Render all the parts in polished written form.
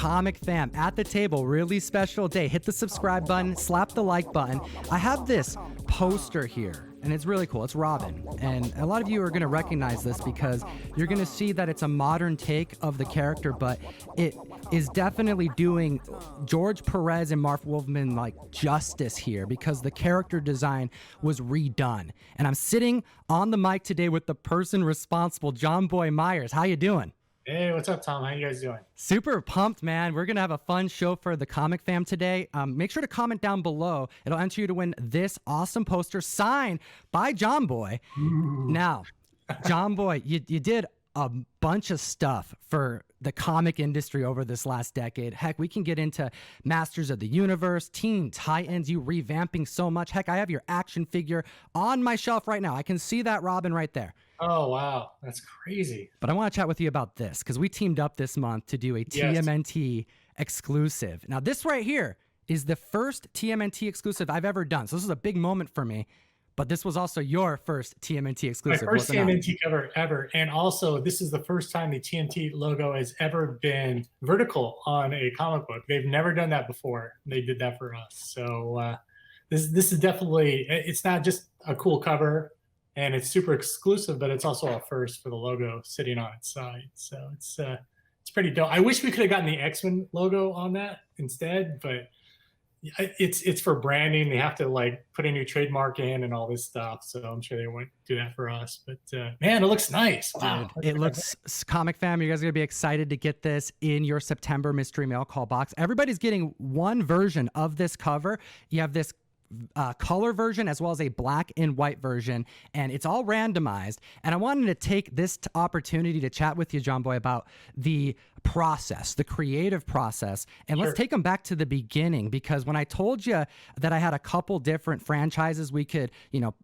Comic fam at the table, really special day. Hit the subscribe button, slap the like button. I have this poster here, and it's really cool. It's Robin, and a lot of you are going to recognize this because you're going to see that it's a modern take of the character, but it is definitely doing George Perez and Marv Wolfman like justice here because the character design was redone. And I'm sitting on the mic today with the person responsible, Jonboy Meyers. How you doing? Hey, what's up, Tom? How you guys doing? Super pumped, man. We're going to have a fun show for the Comic Fam today. Make sure to comment down below. It'll enter you to win this awesome poster signed by Jonboy. Now, Jonboy, you did a bunch of stuff for the comic industry over this last decade. Heck, we can get into Masters of the Universe, Teen Titans, you revamping so much. Heck, I have your action figure on my shelf right now. I can see that Robin right there. Oh, wow. That's crazy. But I want to chat with you about this because we teamed up this month to do a TMNT exclusive. Now, this right here is the first TMNT exclusive I've ever done. So this is a big moment for me. But this was also your first TMNT exclusive. My first TMNT cover ever. And also, this is the first time the TMNT logo has ever been vertical on a comic book. They've never done that before. They did that for us. So this is definitely, it's not just a cool cover and it's super exclusive, but it's also a first for the logo sitting on its side. So it's pretty dope. I wish we could have gotten the X-Men logo on that instead, but it's for branding. They have to like put a new trademark in and all this stuff. So I'm sure they won't do that for us. But man, it looks nice. Wow. Dude, it looks, Comic fam, you guys are going to be excited to get this in your September mystery mail call box. Everybody's getting one version of this cover. You have this color version as well as a black and white version, and it's all randomized. And I wanted to take this opportunity to chat with you, Jonboy, about the process, the creative process. And let's take them back to the beginning, because when I told you that I had a couple different franchises we could,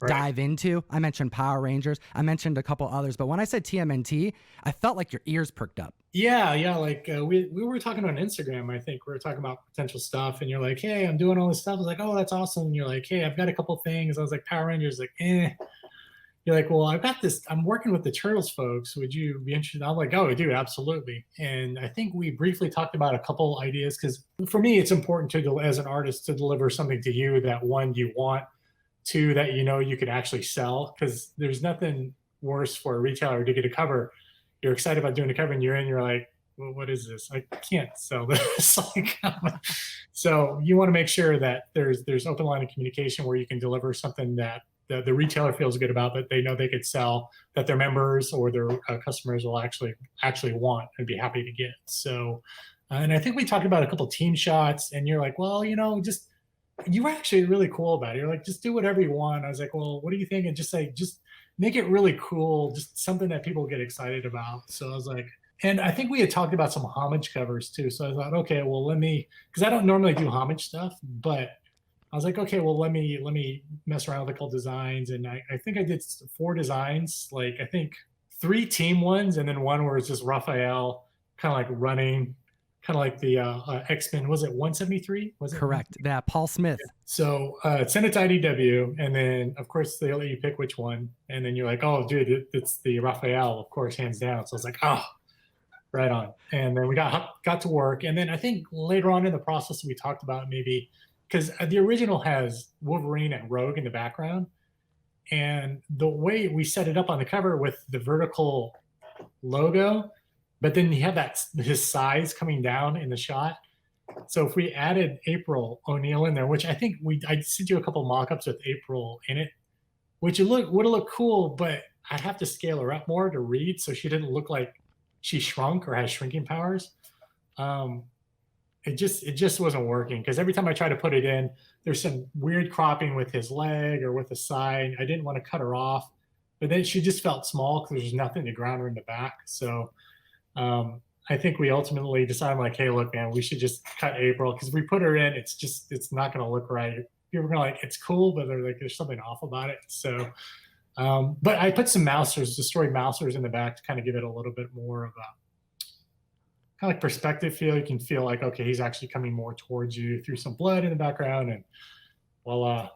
dive into, I mentioned Power Rangers, I mentioned a couple others, but when I said TMNT, I felt like your ears perked up. Yeah. Like we were talking on Instagram, I think we were talking about potential stuff, and you're like, hey, I'm doing all this stuff. I was like, oh, that's awesome. And you're like, hey, I've got a couple things. I was like, Power Rangers, like, You're like, well, I've got this, I'm working with the Turtles folks. Would you be interested? I'm like, oh, dude, absolutely. And I think we briefly talked about a couple ideas, because for me, it's important to, as an artist, to deliver something to you that, one, you want, two, that you could actually sell, because there's nothing worse for a retailer to get a cover. You're excited about doing a cover and you're like, well, what is this? I can't sell this. So you want to make sure that there's open line of communication where you can deliver something that the retailer feels good about, that they know they could sell, that their members or their customers will actually want and be happy to get. So, and I think we talked about a couple team shots, and you're like, well, just, you were actually really cool about it. You're like, just do whatever you want. I was like, well, what do you think? And just make it really cool, just something that people get excited about. So I was like, and I think we had talked about some Homage covers too. So I thought, okay, well, because I don't normally do Homage stuff, but I was like, okay, well, let me mess around with a couple designs. And I think I did 4 designs, like I think 3 team ones, and then one where it's just Raphael kind of like running, kind of like the X-Men. Was it 173? Was it? Correct. That Paul Smith. Yeah. So send it to IDW, and then of course they'll let you pick which one. And then you're like, oh, dude, it's the Raphael, of course, hands down. So I was like, oh, right on. And then we got to work. And then I think later on in the process, we talked about maybe, because the original has Wolverine and Rogue in the background, and the way we set it up on the cover with the vertical logo, but then you have his size coming down in the shot. So if we added April O'Neil in there, which I think I sent you a couple mock-ups with April in it, which would have looked cool, but I'd have to scale her up more to read, so she didn't look like she shrunk or has shrinking powers. It just wasn't working, because every time I try to put it in, there's some weird cropping with his leg or with the side. I didn't want to cut her off, but then she just felt small because there's nothing to ground her in the back. So I think we ultimately decided, like, hey, look, man, we should just cut April, because if we put her in, it's not going to look right. People are going to it's cool, but they're like, there's something off about it. So, but I put some mousers, destroyed mousers in the back to kind of give it a little bit more of a kind of like perspective feel. You can feel like, okay, he's actually coming more towards you through some blood in the background, and voila,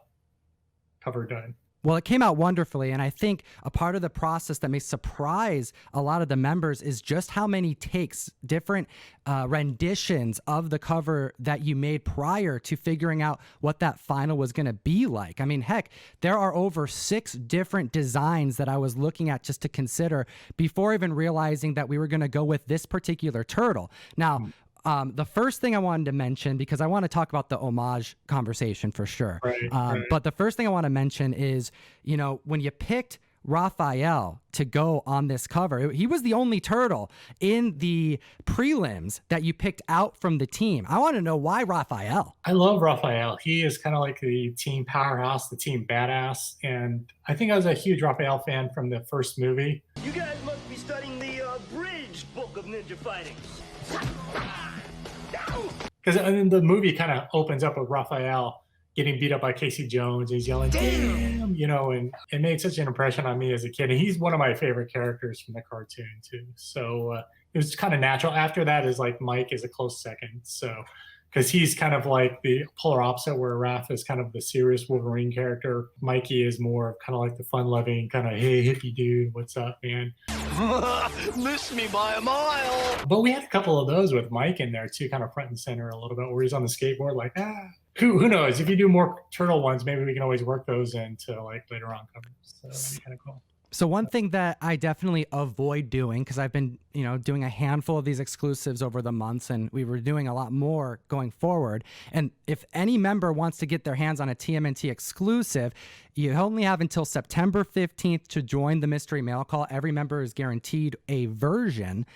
cover done. Well, it came out wonderfully, and I think a part of the process that may surprise a lot of the members is just how many takes, different renditions of the cover that you made prior to figuring out what that final was going to be like. I mean, heck, there are over 6 different designs that I was looking at just to consider before even realizing that we were going to go with this particular turtle. Now, the first thing I wanted to mention, because I want to talk about the homage conversation for sure. Right. But the first thing I want to mention is, you know, when you picked Raphael to go on this cover, he was the only turtle in the prelims that you picked out from the team. I want to know why Raphael. I love Raphael. He is kind of like the team powerhouse, the team badass. And I think I was a huge Raphael fan from the first movie. You guys must be studying the Bridge book of ninja fighting. Because the movie kind of opens up with Raphael getting beat up by Casey Jones. And he's yelling, damn, you know, and it made such an impression on me as a kid. And he's one of my favorite characters from the cartoon, too. So it was kind of natural. After that is like Mike is a close second. So because he's kind of like the polar opposite, where Raph is kind of the serious Wolverine character. Mikey is more kind of like the fun-loving kind of, hey, hippie dude, what's up, man? Miss me by a mile. But we had a couple of those with Mike in there too, kind of front and center a little bit, where he's on the skateboard like, who knows? If you do more turtle ones, maybe we can always work those into like later on covers. So that'd be kind of cool. So one thing that I definitely avoid doing, because I've been, you know, doing a handful of these exclusives over the months, and we were doing a lot more going forward. And if any member wants to get their hands on a TMNT exclusive, you only have until September 15th to join the mystery mail call. Every member is guaranteed a version.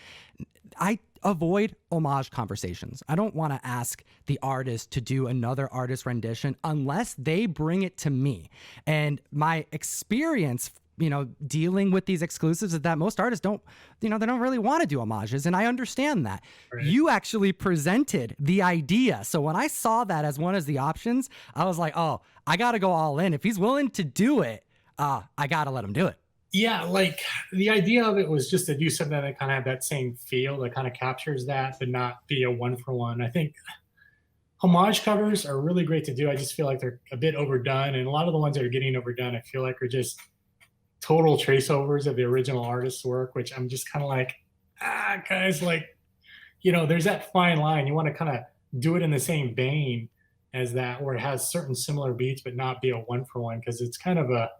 I avoid homage conversations. I don't want to ask the artist to do another artist rendition unless they bring it to me. And my experience, you know, dealing with these exclusives is that most artists don't, you know, they don't really want to do homages. And I understand that. Right. You actually presented the idea. So when I saw that as one of the options, I was like, oh, I got to go all in. If he's willing to do it, I got to let him do it. Yeah, like the idea of it was just to do something that kind of had that same feel that kind of captures that, but not be a one-for-one. I think homage covers are really great to do. I just feel like they're a bit overdone. And a lot of the ones that are getting overdone, I feel like are just total traceovers of the original artist's work, which I'm just kind of like, guys, like, you know, there's that fine line. You want to kind of do it in the same vein as that, where it has certain similar beats, but not be a one-for-one, because it's kind of a,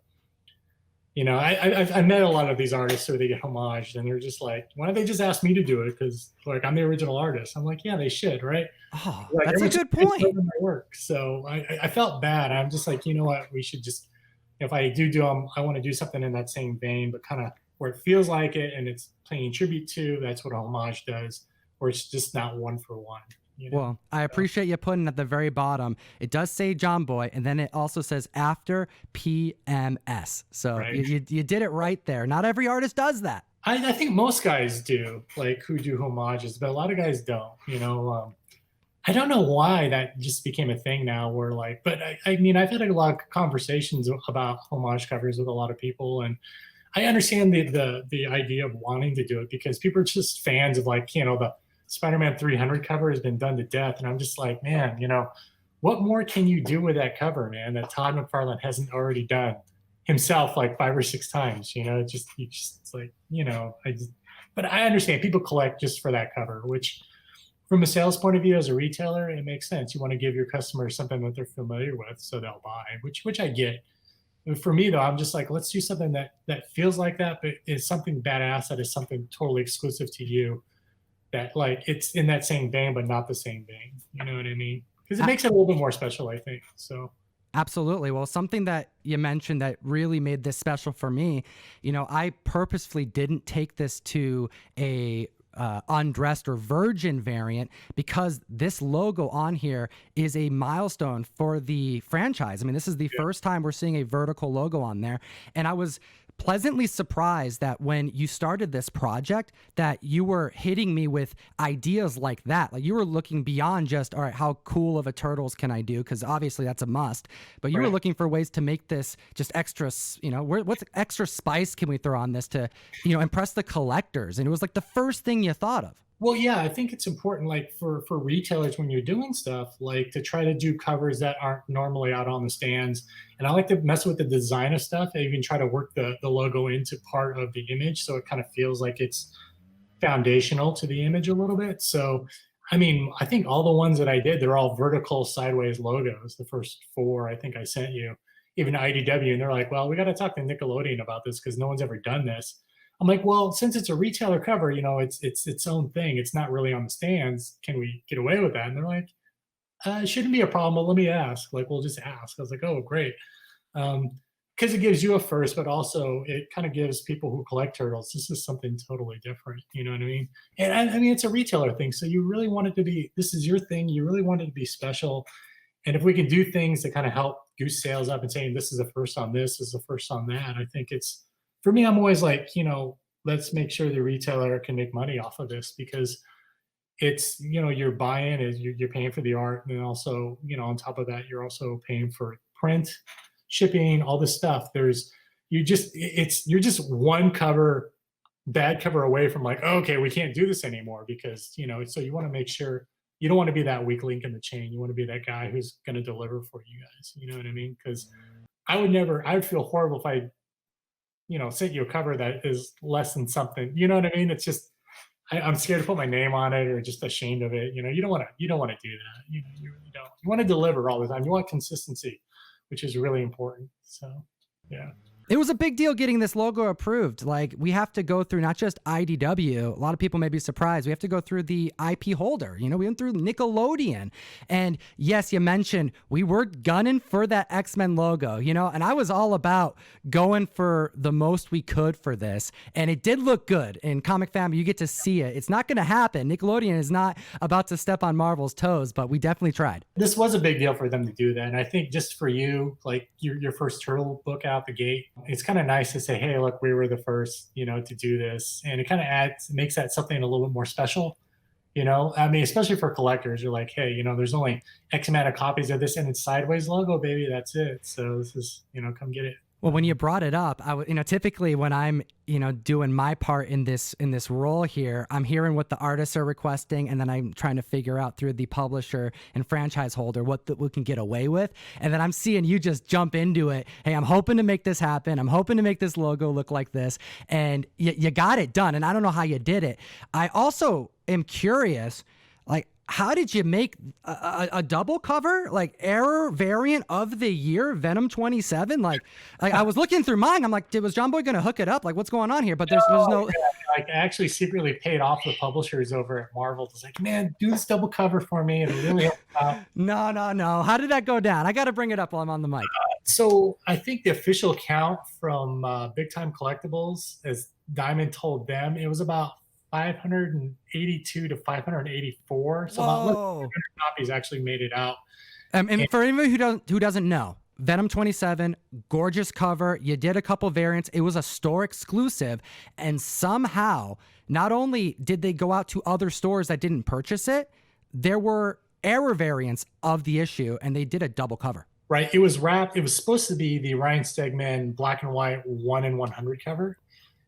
you know, I met a lot of these artists who they get homaged, and they're just like, why don't they just ask me to do it? Because like I'm the original artist. I'm like, yeah, they should, right? Oh, like, that's a good point. My work. So I felt bad. I'm just like, you know what? We should just, if I do them, I want to do something in that same vein, but kind of where it feels like it and it's paying tribute to. That's what a homage does, where it's just not one for one. You know? Well, I appreciate you putting at the very bottom. It does say Jonboy, and then it also says after PMS. So right. you did it right there. Not every artist does that. I think most guys do, like who do homages, but a lot of guys don't. You know, I don't know why that just became a thing now. Where like, but I mean, I've had a lot of conversations about homage covers with a lot of people, and I understand the idea of wanting to do it because people are just fans of, like, you know, the Spider-Man 300 cover has been done to death. And I'm just like, man, you know, what more can you do with that cover, man, that Todd McFarlane hasn't already done himself like 5 or 6 times, you know? It's like, you know, but I understand people collect just for that cover, which from a sales point of view as a retailer, it makes sense. You want to give your customers something that they're familiar with so they'll buy, which I get. For me, though, I'm just like, let's do something that feels like that, but is something badass, that is something totally exclusive to you, that like it's in that same vein, but not the same vein. You know what I mean? Because it makes it a little bit more special, I think. So. Absolutely. Well, something that you mentioned that really made this special for me, you know, I purposefully didn't take this to a undressed or virgin variant because this logo on here is a milestone for the franchise. I mean, this is the first time we're seeing a vertical logo on there. And I was pleasantly surprised that when you started this project that you were hitting me with ideas like that. Like you were looking beyond just, all right, how cool of a Turtles can I do? Because obviously that's a must. But you were looking for ways to make this just extra, you know, what's extra spice can we throw on this to, you know, impress the collectors? And it was like the first thing you thought of. Well, yeah, I think it's important, like for retailers when you're doing stuff, like to try to do covers that aren't normally out on the stands. And I like to mess with the design of stuff. I even try to work the logo into part of the image, so it kind of feels like it's foundational to the image a little bit. So, I mean, I think all the ones that I did, they're all vertical sideways logos. The first four I think I sent you, even IDW, and they're like, well, we got to talk to Nickelodeon about this because no one's ever done this. I'm like, well, since it's a retailer cover, you know, it's its own thing. It's not really on the stands. Can we get away with that? And they're like, it shouldn't be a problem, but let me ask. Like, we'll just ask. I was like, oh, great. Because it gives you a first, but also it kind of gives people who collect turtles, this is something totally different. You know what I mean? And I mean, it's a retailer thing. So you really want it to be, this is your thing. You really want it to be special. And if we can do things that kind of help goose sales up and saying, this is the first on this is the first on that, I think it's, for me, I'm always like, you know, let's make sure the retailer can make money off of this because it's, you know, your buy-in is you're paying for the art. And then also, you know, on top of that, you're also paying for print, shipping, all this stuff. You're just one cover, bad cover away from like, oh, okay, we can't do this anymore because, you know, so you want to make sure you don't want to be that weak link in the chain. You want to be that guy who's going to deliver for you guys. You know what I mean? Because I would feel horrible if I, you know, sent you a cover that is less than something. You know what I mean? It's just I'm scared to put my name on it or just ashamed of it. You know, you don't want to do that. You know, you really don't. You want to deliver all the time. You want consistency, which is really important. So, yeah. It was a big deal getting this logo approved. Like, we have to go through not just IDW. A lot of people may be surprised. We have to go through the IP holder. You know, we went through Nickelodeon. And yes, you mentioned we were gunning for that X-Men logo, you know, and I was all about going for the most we could for this. And it did look good. In Comic Fam, you get to see it. It's not going to happen. Nickelodeon is not about to step on Marvel's toes, but we definitely tried. This was a big deal for them to do that. And I think just for you, like your first Turtle book out the gate, it's kind of nice to say, hey, look, we were the first, you know, to do this. And it kind of makes that something a little bit more special, you know? I mean, especially for collectors, you're like, hey, you know, there's only X amount of copies of this and it's sideways logo, baby, that's it. So this is, you know, come get it. Well, when you brought it up, you know, typically when I'm, you know, doing my part in this role here, I'm hearing what the artists are requesting, and then I'm trying to figure out through the publisher and franchise holder what we can get away with, and then I'm seeing you just jump into it. Hey, I'm hoping to make this happen. I'm hoping to make this logo look like this, and you got it done. And I don't know how you did it. I also am curious, like, how did you make a double cover, like error variant of the year, Venom 27? Like I was looking through mine. I'm like, was Jonboy going to hook it up? Like, what's going on here? But there's no. Like, I actually secretly paid off the publishers over at Marvel. It's like, man, do this double cover for me. And it really helped out. No. How did that go down? I got to bring it up while I'm on the mic. So I think the official count from Big Time Collectibles, as Diamond told them, it was about 582 to 584. So about 100 copies actually made it out. And for anybody who doesn't know, Venom 27, gorgeous cover. You did a couple variants. It was a store exclusive. And somehow, not only did they go out to other stores that didn't purchase it, there were error variants of the issue, and they did a double cover. Right. It was wrapped. It was supposed to be the Ryan Stegman black and white 1 in 100 cover.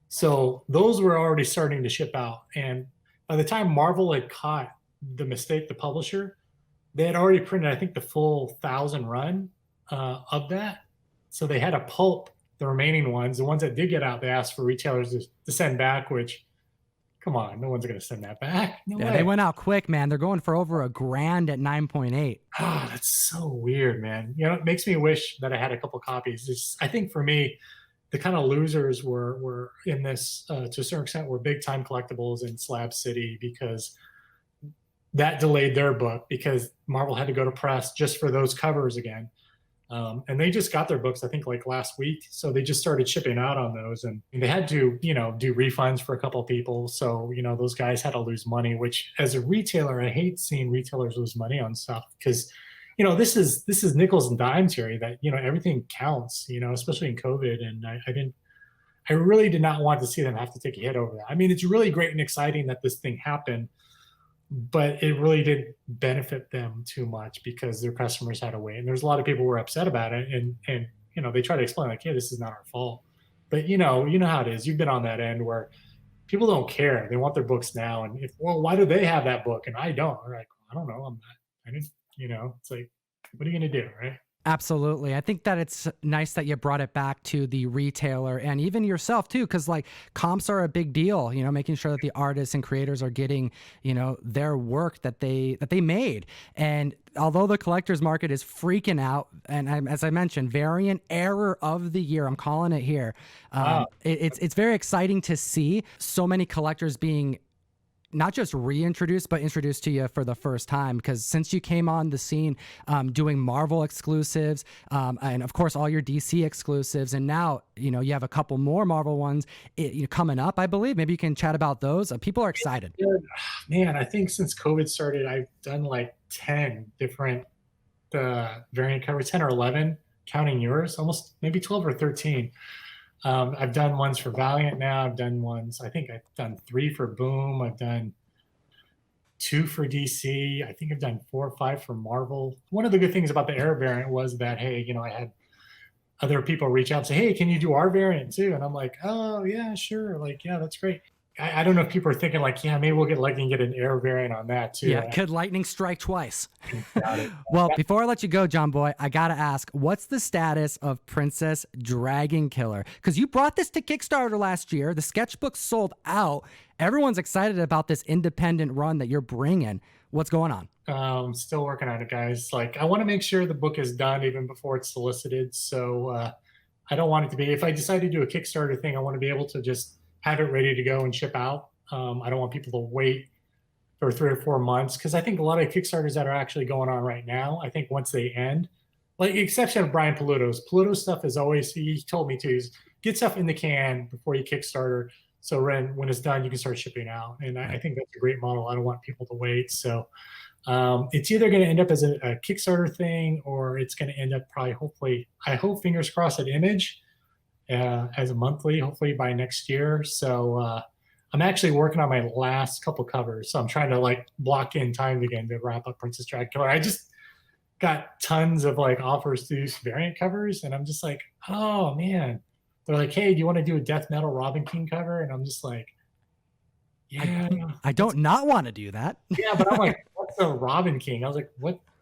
So those were already starting to ship out. And by the time Marvel had caught the mistake, the publisher, they had already printed, I think, the full 1,000 run of that. So they had to pulp the remaining ones. The ones that did get out, they asked for retailers to send back, which, come on, no one's going to send that back. No way. They went out quick, man. They're going for over $1,000 at 9.8. Ah, that's so weird, man. You know, it makes me wish that I had a couple copies. I think for me, the kind of losers were in this to a certain extent were Big Time Collectibles and Slab City, because that delayed their book because Marvel had to go to press just for those covers again. And they just got their books, I think, like last week. So they just started shipping out on those, and they had to, you know, do refunds for a couple of people. So, you know, those guys had to lose money, which as a retailer, I hate seeing retailers lose money on stuff because, you know, this is nickels and dimes here, that, you know, everything counts, you know, especially in COVID. And I really did not want to see them have to take a hit over that. I mean, it's really great and exciting that this thing happened, but it really didn't benefit them too much because their customers had to wait. And there's a lot of people who were upset about it. And, you know, they try to explain like, hey, this is not our fault. But, you know how it is. You've been on that end where people don't care. They want their books now. And why do they have that book and I don't? They're like, I don't know. I didn't, it's like, what are you going to do? Right. Absolutely. I think that it's nice that you brought it back to the retailer and even yourself too, because like comps are a big deal, making sure that the artists and creators are getting, their work that they made. And although the collector's market is freaking out, and as I mentioned, variant error of the year, I'm calling it here. Wow. It's very exciting to see so many collectors being not just reintroduced, but introduced to you for the first time. Because since you came on the scene doing Marvel exclusives and of course all your DC exclusives, and now, you have a couple more Marvel ones coming up, I believe. Maybe you can chat about those. People are excited. Man, I think since COVID started, I've done like 10 different variant covers, 10 or 11, counting yours, almost maybe 12 or 13. I've done ones for Valiant now. I think I've done 3 for Boom. I've done 2 for DC. I think I've done 4 or 5 for Marvel. One of the good things about the Air variant was that, hey, I had other people reach out and say, hey, can you do our variant too? And I'm like, oh, yeah, sure. Like, yeah, that's great. I don't know if people are thinking like, yeah, maybe we'll get lucky and get an Air variant on that too. Yeah, could lightning strike twice? Got it. Well, before I let you go, Jonboy, I got to ask, what's the status of Princess Dragon Killer? Because you brought this to Kickstarter last year. The sketchbook sold out. Everyone's excited about this independent run that you're bringing. What's going on? Still working on it, guys. Like, I want to make sure the book is done even before it's solicited. So I don't want it to be, if I decide to do a Kickstarter thing, I want to be able to just have it ready to go and ship out. I don't want people to wait for 3 or 4 months, because I think a lot of Kickstarters that are actually going on right now, I think once they end, like exception of Brian Paluto's stuff is always, he told me to, is get stuff in the can before you Kickstarter. So when it's done, you can start shipping out. And I think that's a great model. I don't want people to wait. So it's either going to end up as a Kickstarter thing, or it's going to end up probably, hopefully, I hope, fingers crossed, at Image as a monthly, hopefully by next year. So I'm actually working on my last couple covers. So I'm trying to like block in time again to wrap up Princess Dragon Killer. I just got tons of like offers to do variant covers, and I'm just like, oh man. They're like, hey, do you want to do a death metal Robin King cover? And I'm just like, yeah. I don't not want to do that. Yeah, but I'm like, what's a Robin King? I was like,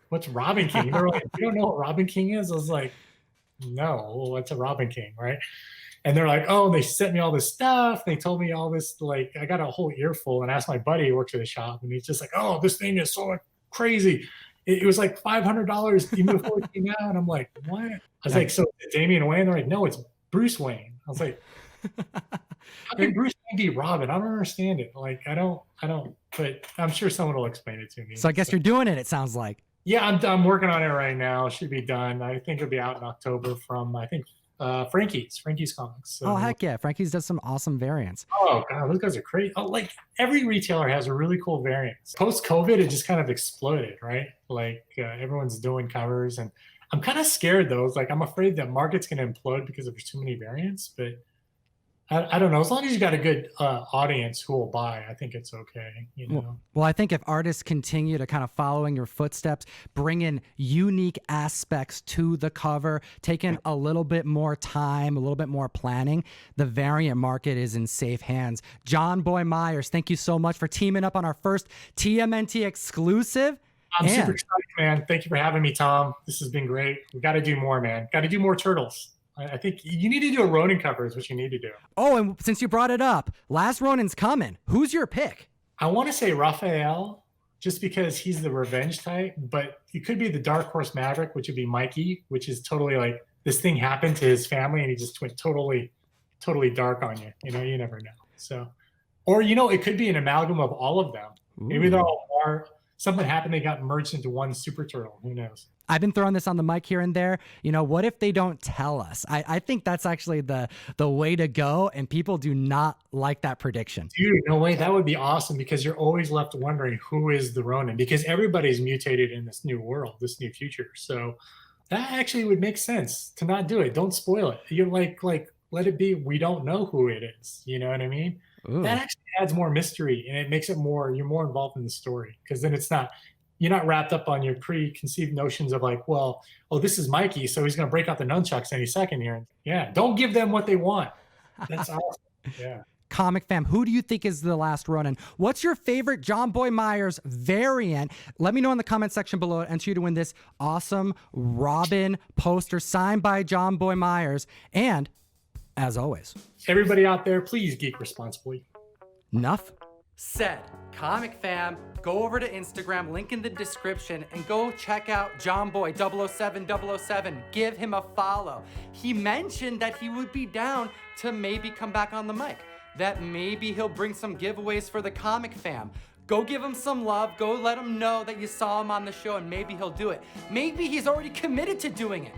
what's Robin King? They're like, you don't know what Robin King is? I was like, no, well, what's a Robin King, right? And they're like, oh, they sent me all this stuff. They told me all this, like, I got a whole earful, and asked my buddy who works at the shop, and he's just like, oh, this thing is so crazy. It was like $500 even before it came out. And I'm like, what? I was like, so Damian Wayne? They're like, no, it's Bruce Wayne. I was like, how can Bruce Wayne be Robin? I don't understand it. Like, I don't, but I'm sure someone will explain it to me. So I guess you're doing it sounds like. Yeah, I'm working on it right now. It should be done. I think it'll be out in October from, I think, Frankie's Comics. So, oh, heck yeah. Frankie's does some awesome variants. Oh, God, those guys are crazy. Oh, like, every retailer has a really cool variant. Post-COVID, it just kind of exploded, right? Like, everyone's doing covers. And I'm kind of scared, though. It's like, I'm afraid that market's going to implode because there's too many variants. But I don't know. As long as you got a good audience who will buy, I think it's okay. You know. Well, I think if artists continue to kind of follow in your footsteps, bring in unique aspects to the cover, take in a little bit more time, a little bit more planning, the variant market is in safe hands. Jonboy Meyers, thank you so much for teaming up on our first TMNT exclusive. I'm super excited, man. Thank you for having me, Tom. This has been great. We got to do more, man. Got to do more Turtles. I think you need to do a Ronin cover is what you need to do. Oh, and since you brought it up, Last Ronin's coming. Who's your pick? I want to say Raphael, just because he's the revenge type, but it could be the Dark Horse Maverick, which would be Mikey, which is totally like this thing happened to his family and he just went totally dark on you. You know, you never know. So, or, it could be an amalgam of all of them. Ooh. Maybe they're all something happened. They got merged into one super turtle. Who knows? I've been throwing this on the mic here and there. What if they don't tell us? I think that's actually the way to go, and people do not like that prediction. Dude, no way. That would be awesome, because you're always left wondering who is the Ronin, because everybody's mutated in this new world, this new future. So that actually would make sense to not do it. Don't spoil it. You're like let it be. We don't know who it is. You know what I mean? Ooh. That actually adds more mystery, and it makes it you're more involved in the story, because then you're not wrapped up on your preconceived notions of like, well, oh, this is Mikey, so he's going to break out the nunchucks any second here. Yeah, don't give them what they want. That's awesome. Yeah. Comic fam, who do you think is the Last Ronin? What's your favorite Jonboy Meyers variant? Let me know in the comment section below and enter you to win this awesome Robin poster signed by Jonboy Meyers. And as always, Everybody out there, please geek responsibly. enough said. Comic fam, go over to Instagram, link in the description, and go check out Jonboy007 Give him a follow. He mentioned that he would be down to maybe come back on the mic, that maybe he'll bring some giveaways for the comic fam. Go give him some love, go let him know that you saw him on the show, and maybe he'll do it. Maybe he's already committed to doing it.